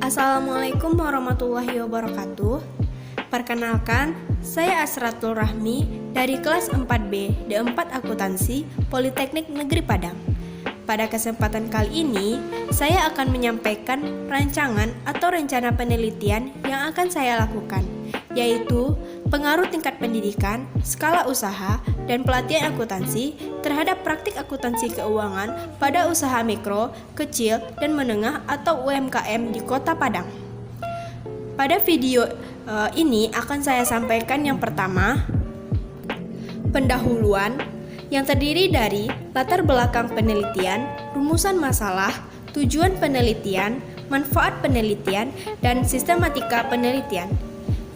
Assalamualaikum warahmatullahi wabarakatuh. Perkenalkan, saya Asratul Rahmi dari kelas 4B D4 Akuntansi Politeknik Negeri Padang. Pada kesempatan kali ini, saya akan menyampaikan rancangan atau rencana penelitian yang akan saya lakukan, yaitu pengaruh tingkat pendidikan, skala usaha, dan pelatihan akuntansi terhadap praktik akuntansi keuangan pada usaha mikro, kecil, dan menengah atau UMKM di Kota Padang. Pada video ini akan saya sampaikan yang pertama, pendahuluan yang terdiri dari latar belakang penelitian, rumusan masalah, tujuan penelitian, manfaat penelitian, dan sistematika penelitian.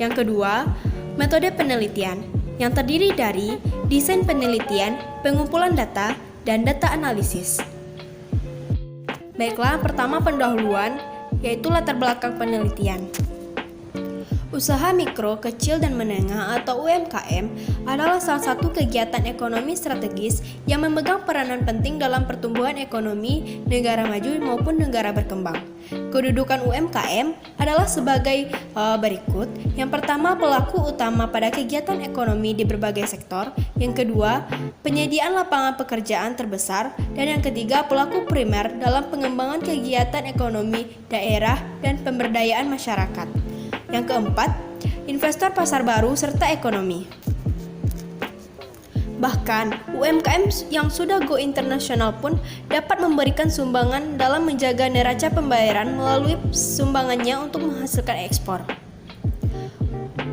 Yang kedua, metode penelitian yang terdiri dari desain penelitian, pengumpulan data, dan data analisis. Baiklah, pertama pendahuluan yaitu latar belakang penelitian. Usaha mikro, kecil, dan menengah atau UMKM adalah salah satu kegiatan ekonomi strategis yang memegang peranan penting dalam pertumbuhan ekonomi negara maju maupun negara berkembang. Kedudukan UMKM adalah sebagai berikut. Yang pertama, pelaku utama pada kegiatan ekonomi di berbagai sektor. Yang kedua, penyediaan lapangan pekerjaan terbesar. Dan yang ketiga, pelaku primer dalam pengembangan kegiatan ekonomi daerah dan pemberdayaan masyarakat. Yang keempat, investor pasar baru serta ekonomi. Bahkan, UMKM yang sudah go internasional pun dapat memberikan sumbangan dalam menjaga neraca pembayaran melalui sumbangannya untuk menghasilkan ekspor.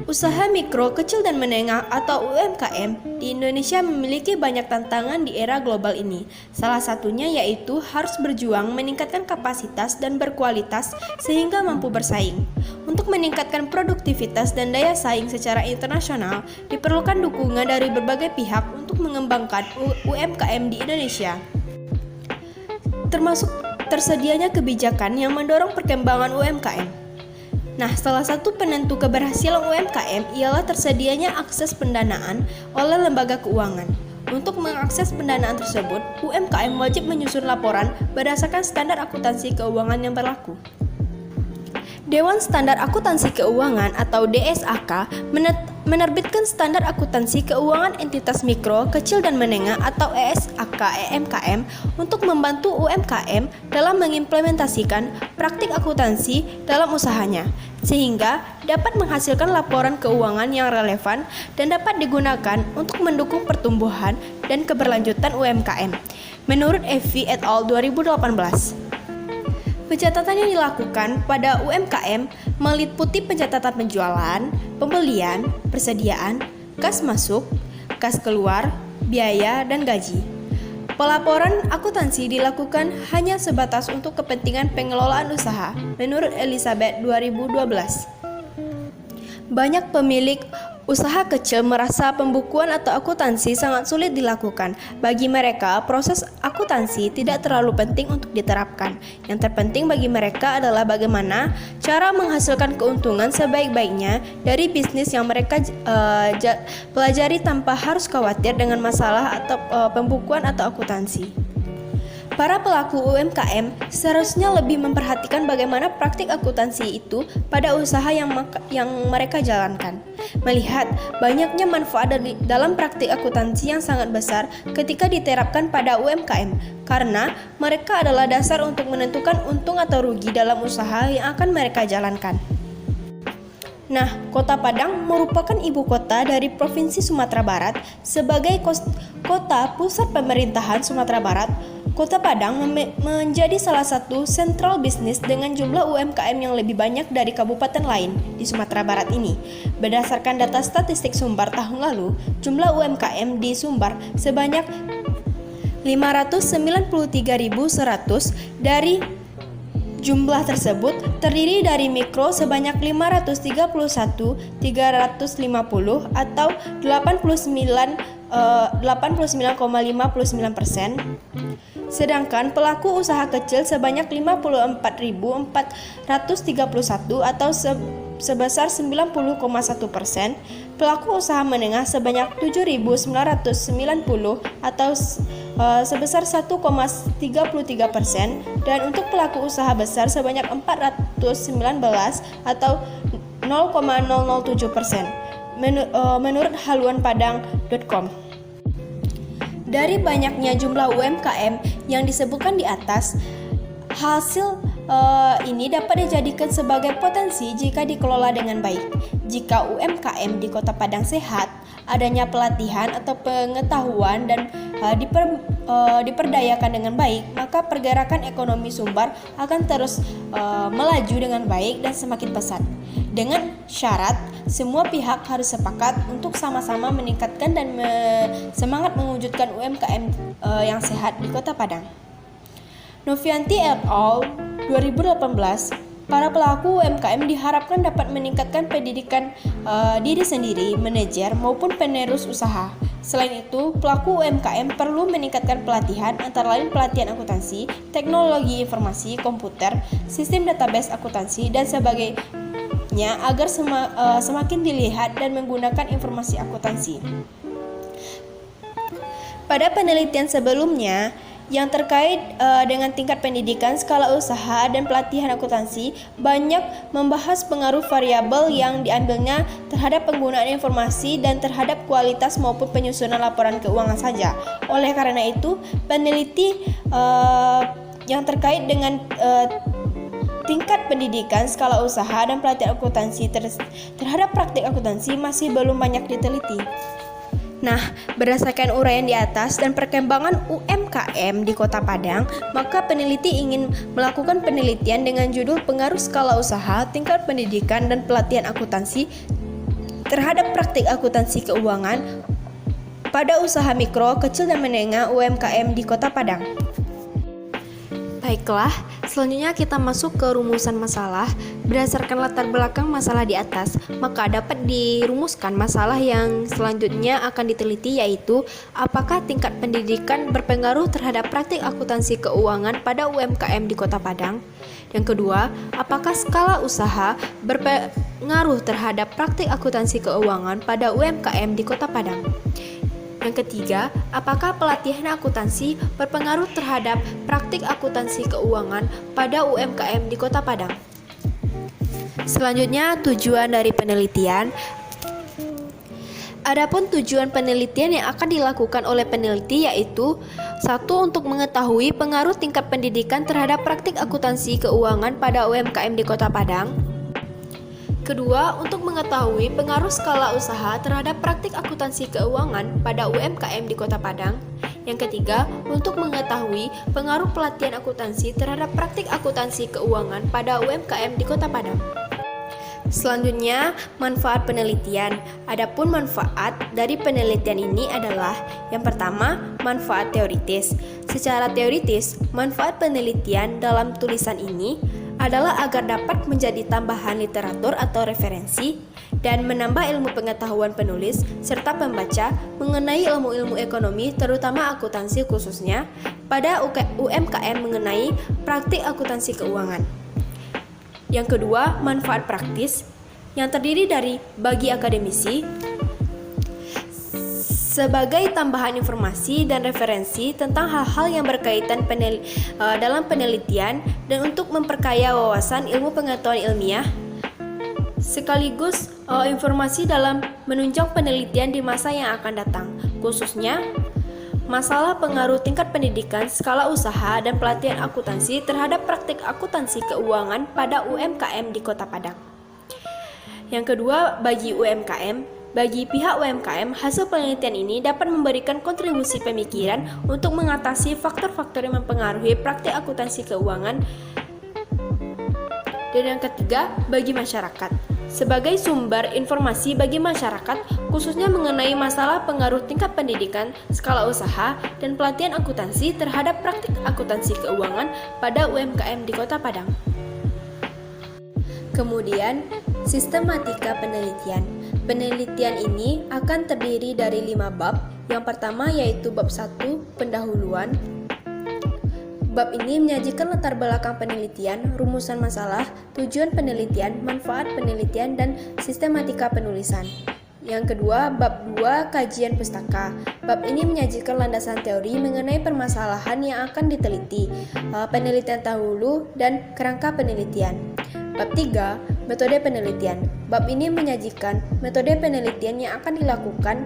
Usaha mikro, kecil, dan menengah atau UMKM di Indonesia memiliki banyak tantangan di era global ini. Salah satunya yaitu harus berjuang meningkatkan kapasitas dan berkualitas sehingga mampu bersaing. Untuk meningkatkan produktivitas dan daya saing secara internasional, diperlukan dukungan dari berbagai pihak untuk mengembangkan UMKM di Indonesia. Termasuk tersedianya kebijakan yang mendorong perkembangan UMKM. Nah, salah satu penentu keberhasilan UMKM ialah tersedianya akses pendanaan oleh lembaga keuangan. Untuk mengakses pendanaan tersebut, UMKM wajib menyusun laporan berdasarkan standar akuntansi keuangan yang berlaku. Dewan Standar Akuntansi Keuangan atau DSAK menerbitkan standar akuntansi keuangan entitas mikro, kecil, dan menengah atau ESAK EMKM untuk membantu UMKM dalam mengimplementasikan praktik akuntansi dalam usahanya, sehingga dapat menghasilkan laporan keuangan yang relevan dan dapat digunakan untuk mendukung pertumbuhan dan keberlanjutan UMKM. Menurut Evi et al. 2018. Pencatatan yang dilakukan pada UMKM meliputi pencatatan penjualan, pembelian, persediaan, kas masuk, kas keluar, biaya, dan gaji. Pelaporan akuntansi dilakukan hanya sebatas untuk kepentingan pengelolaan usaha, menurut Elizabeth 2012. Banyak pemilik usaha kecil merasa pembukuan atau akuntansi sangat sulit dilakukan. Bagi mereka, proses akuntansi tidak terlalu penting untuk diterapkan. Yang terpenting bagi mereka adalah bagaimana cara menghasilkan keuntungan sebaik-baiknya dari bisnis yang mereka pelajari tanpa harus khawatir dengan masalah atau pembukuan atau akuntansi. Para pelaku UMKM seharusnya lebih memperhatikan bagaimana praktik akuntansi itu pada usaha yang mereka jalankan. Melihat banyaknya manfaat dalam praktik akuntansi yang sangat besar ketika diterapkan pada UMKM, karena mereka adalah dasar untuk menentukan untung atau rugi dalam usaha yang akan mereka jalankan. Nah, Kota Padang merupakan ibu kota dari Provinsi Sumatera Barat. Sebagai kota pusat pemerintahan Sumatera Barat, Kota Padang menjadi salah satu sentral bisnis dengan jumlah UMKM yang lebih banyak dari kabupaten lain di Sumatera Barat ini. Berdasarkan data statistik Sumbar tahun lalu, jumlah UMKM di Sumbar sebanyak 593.100. Dari jumlah tersebut terdiri dari mikro sebanyak 531.350 atau 89,59%. Sedangkan pelaku usaha kecil sebanyak 54.431 atau sebesar 90,1%, pelaku usaha menengah sebanyak 7.990 atau sebesar 1,33% dan untuk pelaku usaha besar sebanyak 419 atau 0,007%. Menurut haluanpadang.com. Dari banyaknya jumlah UMKM yang disebutkan di atas, hasil ini dapat dijadikan sebagai potensi jika dikelola dengan baik. Jika UMKM di Kota Padang sehat, adanya pelatihan atau pengetahuan dan diperdayakan dengan baik, maka pergerakan ekonomi Sumbar akan terus melaju dengan baik dan semakin pesat. Dengan syarat semua pihak harus sepakat untuk sama-sama meningkatkan dan semangat mewujudkan UMKM yang sehat di Kota Padang. Novianti et al. 2018, para pelaku UMKM diharapkan dapat meningkatkan pendidikan diri sendiri, manajer maupun penerus usaha. Selain itu, pelaku UMKM perlu meningkatkan pelatihan antara lain pelatihan akuntansi, teknologi informasi, komputer, sistem database akuntansi, dan sebagainya agar semakin dilihat dan menggunakan informasi akuntansi. Pada penelitian sebelumnya, yang terkait dengan tingkat pendidikan, skala usaha, dan pelatihan akuntansi banyak membahas pengaruh variabel yang diambilnya terhadap penggunaan informasi dan terhadap kualitas maupun penyusunan laporan keuangan saja. Oleh karena itu, peneliti yang terkait dengan tingkat pendidikan, skala usaha, dan pelatihan akuntansi terhadap praktik akuntansi masih belum banyak diteliti. Nah, berdasarkan uraian di atas dan perkembangan UMKM di Kota Padang, maka peneliti ingin melakukan penelitian dengan judul Pengaruh Skala Usaha, Tingkat Pendidikan, dan Pelatihan Akuntansi terhadap Praktik Akuntansi Keuangan pada usaha mikro, kecil, dan menengah UMKM di Kota Padang. Baiklah, selanjutnya kita masuk ke rumusan masalah. Berdasarkan latar belakang masalah di atas, maka dapat dirumuskan masalah yang selanjutnya akan diteliti, yaitu apakah tingkat pendidikan berpengaruh terhadap praktik akuntansi keuangan pada UMKM di Kota Padang? Yang kedua, apakah skala usaha berpengaruh terhadap praktik akuntansi keuangan pada UMKM di Kota Padang? Yang ketiga, apakah pelatihan akuntansi berpengaruh terhadap praktik akuntansi keuangan pada UMKM di Kota Padang? Selanjutnya, tujuan dari penelitian. Adapun tujuan penelitian yang akan dilakukan oleh peneliti yaitu: 1. Untuk mengetahui pengaruh tingkat pendidikan terhadap praktik akuntansi keuangan pada UMKM di Kota Padang. Kedua, untuk mengetahui pengaruh skala usaha terhadap praktik akuntansi keuangan pada UMKM di Kota Padang. Yang ketiga, untuk mengetahui pengaruh pelatihan akuntansi terhadap praktik akuntansi keuangan pada UMKM di Kota Padang. Selanjutnya, manfaat penelitian. Adapun manfaat dari penelitian ini adalah: yang pertama, manfaat teoritis. Secara teoritis, manfaat penelitian dalam tulisan ini adalah agar dapat menjadi tambahan literatur atau referensi dan menambah ilmu pengetahuan penulis serta pembaca mengenai ilmu-ilmu ekonomi, terutama akuntansi khususnya pada UMKM mengenai praktik akuntansi keuangan. Yang kedua, manfaat praktis yang terdiri dari bagi akademisi sebagai tambahan informasi dan referensi tentang hal-hal yang berkaitan dalam penelitian dan untuk memperkaya wawasan ilmu pengetahuan ilmiah sekaligus informasi dalam menunjang penelitian di masa yang akan datang, khususnya masalah pengaruh tingkat pendidikan, skala usaha, dan pelatihan akuntansi terhadap praktik akuntansi keuangan pada UMKM di Kota Padang. Yang kedua, bagi UMKM. Bagi pihak UMKM, hasil penelitian ini dapat memberikan kontribusi pemikiran untuk mengatasi faktor-faktor yang mempengaruhi praktik akuntansi keuangan. Dan yang ketiga, bagi masyarakat. Sebagai sumber informasi bagi masyarakat, khususnya mengenai masalah pengaruh tingkat pendidikan, skala usaha, dan pelatihan akuntansi terhadap praktik akuntansi keuangan pada UMKM di Kota Padang. Kemudian, sistematika penelitian. Penelitian ini akan terdiri dari 5 bab. Yang pertama yaitu bab 1, pendahuluan. Bab ini menyajikan latar belakang penelitian, rumusan masalah, tujuan penelitian, manfaat penelitian, dan sistematika penulisan. Yang kedua, bab 2 kajian pustaka. Bab ini menyajikan landasan teori mengenai permasalahan yang akan diteliti, penelitian dahulu, dan kerangka penelitian. Bab 3, metode penelitian. Bab ini menyajikan metode penelitian yang akan dilakukan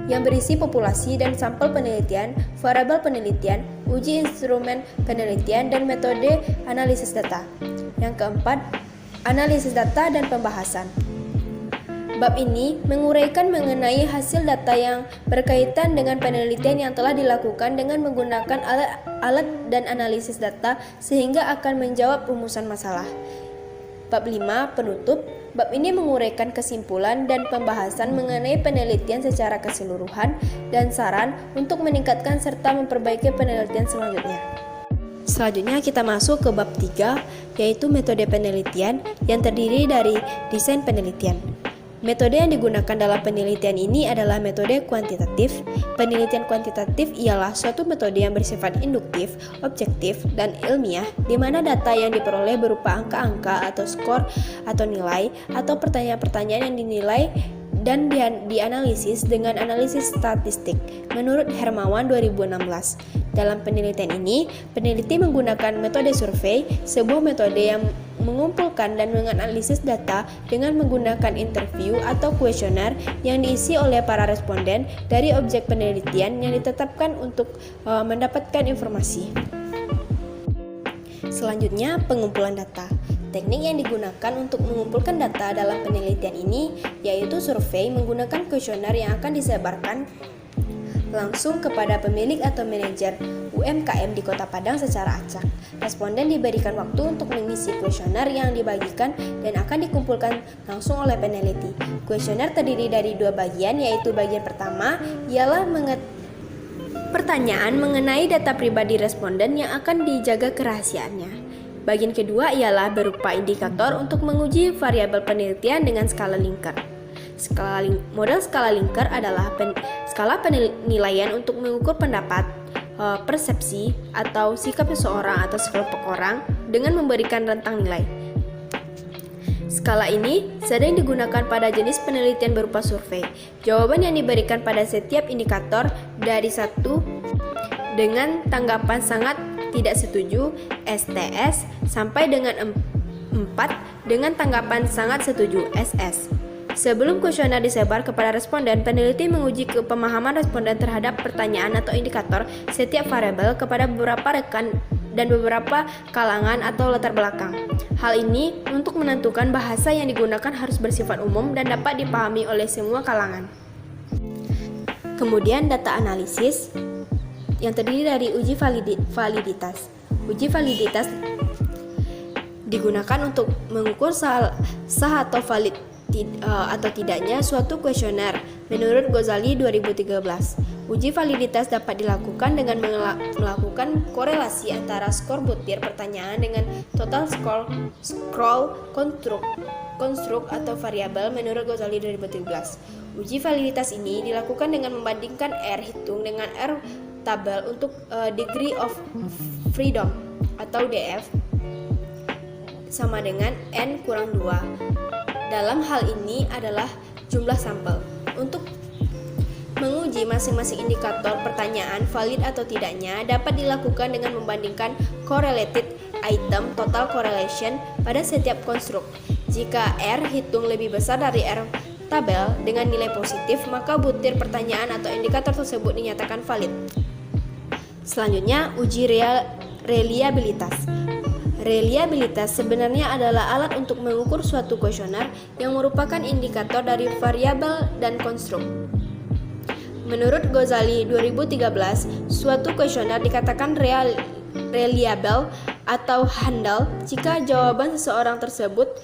yang berisi populasi dan sampel penelitian, variabel penelitian, uji instrumen penelitian, dan metode analisis data. Yang keempat, analisis data dan pembahasan. Bab ini menguraikan mengenai hasil data yang berkaitan dengan penelitian yang telah dilakukan dengan menggunakan alat dan analisis data sehingga akan menjawab rumusan masalah. Bab 5, penutup. Bab ini menguraikan kesimpulan dan pembahasan mengenai penelitian secara keseluruhan dan saran untuk meningkatkan serta memperbaiki penelitian selanjutnya. Selanjutnya kita masuk ke bab 3, yaitu metode penelitian yang terdiri dari desain penelitian. Metode yang digunakan dalam penelitian ini adalah metode kuantitatif. Penelitian kuantitatif ialah suatu metode yang bersifat induktif, objektif, dan ilmiah, di mana data yang diperoleh berupa angka-angka atau skor atau nilai, atau pertanyaan-pertanyaan yang dinilai dan dianalisis dengan analisis statistik. Menurut Hermawan 2016, dalam penelitian ini, peneliti menggunakan metode survei, sebuah metode yang mengumpulkan dan menganalisis data dengan menggunakan interview atau kuesioner yang diisi oleh para responden dari objek penelitian yang ditetapkan untuk mendapatkan informasi. Selanjutnya, pengumpulan data. Teknik yang digunakan untuk mengumpulkan data dalam penelitian ini yaitu survei menggunakan kuesioner yang akan disebarkan langsung kepada pemilik atau manajer UMKM di Kota Padang secara acak. Responden diberikan waktu untuk mengisi kuesioner yang dibagikan dan akan dikumpulkan langsung oleh peneliti. Kuesioner terdiri dari 2 bagian, yaitu bagian pertama ialah pertanyaan mengenai data pribadi responden yang akan dijaga kerahasiaannya. Bagian kedua ialah berupa indikator untuk menguji variabel penelitian dengan skala Likert. Model skala Likert adalah skala penilaian untuk mengukur pendapat, persepsi, atau sikap seseorang atau sekelompok orang dengan memberikan rentang nilai. Skala ini sering digunakan pada jenis penelitian berupa survei. Jawaban yang diberikan pada setiap indikator dari 1 dengan tanggapan sangat tidak setuju (STS) sampai dengan 4 dengan tanggapan sangat setuju (SS). Sebelum kuesioner disebar kepada responden, peneliti menguji pemahaman responden terhadap pertanyaan atau indikator setiap variabel kepada beberapa rekan dan beberapa kalangan atau latar belakang. Hal ini untuk menentukan bahasa yang digunakan harus bersifat umum dan dapat dipahami oleh semua kalangan. Kemudian data analisis yang terdiri dari uji validitas. Uji validitas digunakan untuk mengukur sah atau valid atau tidaknya suatu kuesioner. Menurut Ghazali 2013, uji validitas dapat dilakukan dengan melakukan korelasi antara skor butir pertanyaan dengan total scroll konstruk atau variabel menurut Ghazali 2013. Uji validitas ini dilakukan dengan membandingkan R hitung dengan R tabel untuk degree of freedom atau DF sama dengan N kurang 2. Dalam hal ini adalah jumlah sampel. Untuk menguji masing-masing indikator pertanyaan valid atau tidaknya dapat dilakukan dengan membandingkan correlated item total correlation pada setiap konstruk. Jika R hitung lebih besar dari R tabel dengan nilai positif, maka butir pertanyaan atau indikator tersebut dinyatakan valid. Selanjutnya, uji reliabilitas. Reliabilitas sebenarnya adalah alat untuk mengukur suatu kuesioner yang merupakan indikator dari variabel dan konstruk. Menurut Ghazali 2013, suatu kuesioner dikatakan reliable atau handal jika jawaban seseorang tersebut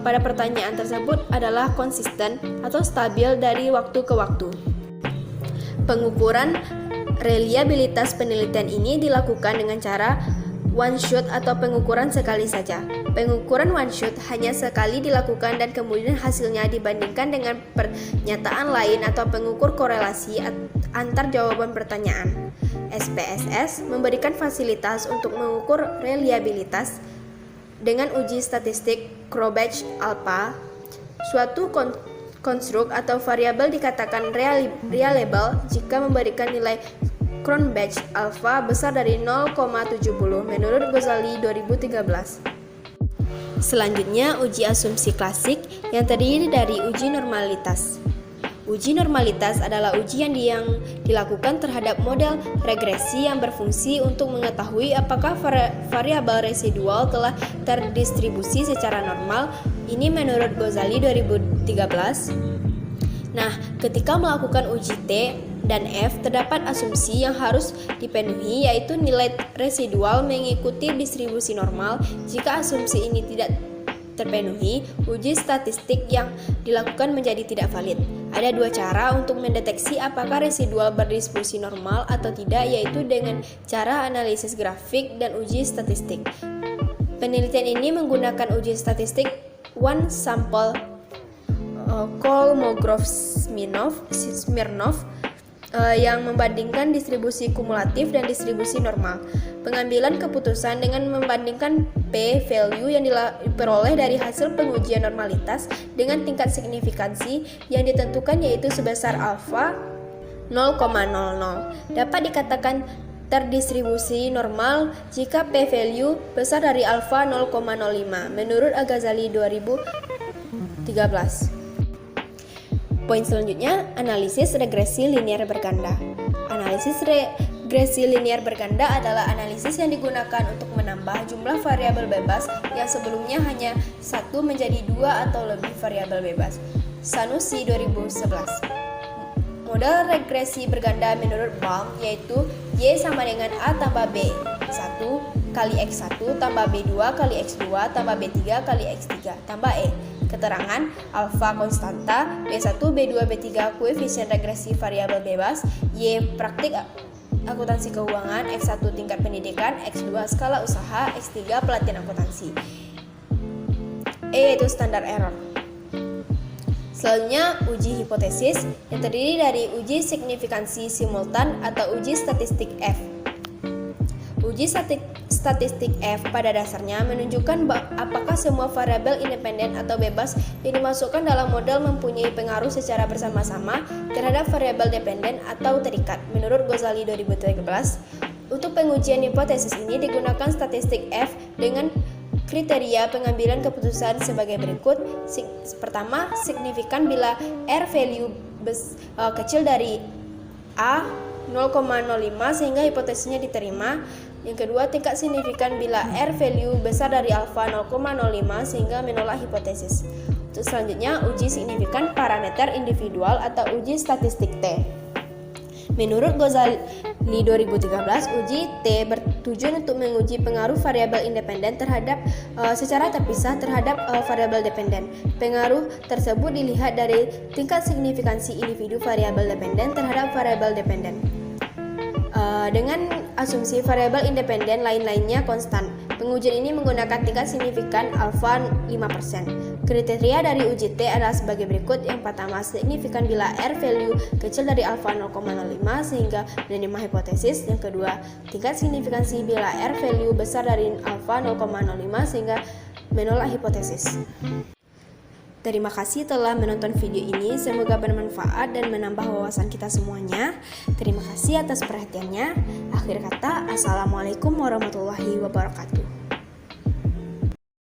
pada pertanyaan tersebut adalah konsisten atau stabil dari waktu ke waktu. Pengukuran reliabilitas penelitian ini dilakukan dengan cara one shot atau pengukuran sekali saja. Pengukuran one shot hanya sekali dilakukan dan kemudian hasilnya dibandingkan dengan pernyataan lain atau pengukur korelasi antar jawaban pertanyaan. SPSS memberikan fasilitas untuk mengukur reliabilitas dengan uji statistik Krobach alpha. Suatu konstruk atau variabel dikatakan reliable jika memberikan nilai Cronbach alpha besar dari 0,70 menurut Ghazali 2013. Selanjutnya, uji asumsi klasik yang terdiri dari uji normalitas. Uji normalitas adalah ujian yang dilakukan terhadap model regresi yang berfungsi untuk mengetahui apakah variabel residual telah terdistribusi secara normal. Ini menurut Ghazali 2013. Nah, ketika melakukan uji T dan F, terdapat asumsi yang harus dipenuhi, yaitu nilai residual mengikuti distribusi normal. Jika asumsi ini tidak terpenuhi, uji statistik yang dilakukan menjadi tidak valid. Ada dua cara untuk mendeteksi apakah residual berdistribusi normal atau tidak, yaitu dengan cara analisis grafik dan uji statistik. Penelitian ini menggunakan uji statistik one sample Kolmogorov-Smirnov yang membandingkan distribusi kumulatif dan distribusi normal. Pengambilan keputusan dengan membandingkan p-value yang diperoleh dari hasil pengujian normalitas dengan tingkat signifikansi yang ditentukan, yaitu sebesar alfa 0,00. Dapat dikatakan terdistribusi normal jika p-value besar dari alfa 0,05 menurut Ghazali 2013. Poin selanjutnya, analisis regresi linear berganda. Analisis regresi linear berganda adalah analisis yang digunakan untuk menambah jumlah variabel bebas yang sebelumnya hanya satu menjadi dua atau lebih variabel bebas. Sanusi 2011. Model regresi berganda menurut Baum yaitu Y sama dengan A tambah B1 kali X1 tambah B2 kali X2 tambah B3 kali X3 tambah E. Keterangan alfa konstanta, B1, B2, B3 koefisien regresi variabel bebas, Y praktik akuntansi keuangan, X1 tingkat pendidikan, X2 skala usaha, X3 pelatihan akuntansi. E yaitu standar error. Selanjutnya, uji hipotesis yang terdiri dari uji signifikansi simultan atau uji statistik F. Uji statistik F pada dasarnya menunjukkan apakah semua variabel independen atau bebas yang dimasukkan dalam model mempunyai pengaruh secara bersama-sama terhadap variabel dependen atau terikat. Menurut Ghazali 2013, untuk pengujian hipotesis ini digunakan statistik F dengan kriteria pengambilan keputusan sebagai berikut. Pertama, signifikan bila R value kecil dari A 0,05 sehingga hipotesisnya diterima. Yang kedua, tingkat signifikan bila R value besar dari alfa 0,05 sehingga menolak hipotesis. Untuk selanjutnya, uji signifikan parameter individual atau uji statistik T. Menurut Ghazali 2013, uji T bertujuan untuk menguji pengaruh variabel independen secara terpisah terhadap variabel dependen. Pengaruh tersebut dilihat dari tingkat signifikansi individu variabel dependen terhadap variabel dependen. Dengan asumsi variabel independen lain-lainnya konstan. Pengujian ini menggunakan tingkat signifikan alfa 5%. Kriteria dari uji T adalah sebagai berikut. Yang pertama, signifikan bila R value kecil dari alfa 0,05 sehingga menerima hipotesis. Yang kedua, tingkat signifikansi bila R value besar dari alfa 0,05 sehingga menolak hipotesis. Terima kasih telah menonton video ini, semoga bermanfaat dan menambah wawasan kita semuanya. Terima kasih atas perhatiannya. Akhir kata, Assalamualaikum warahmatullahi wabarakatuh.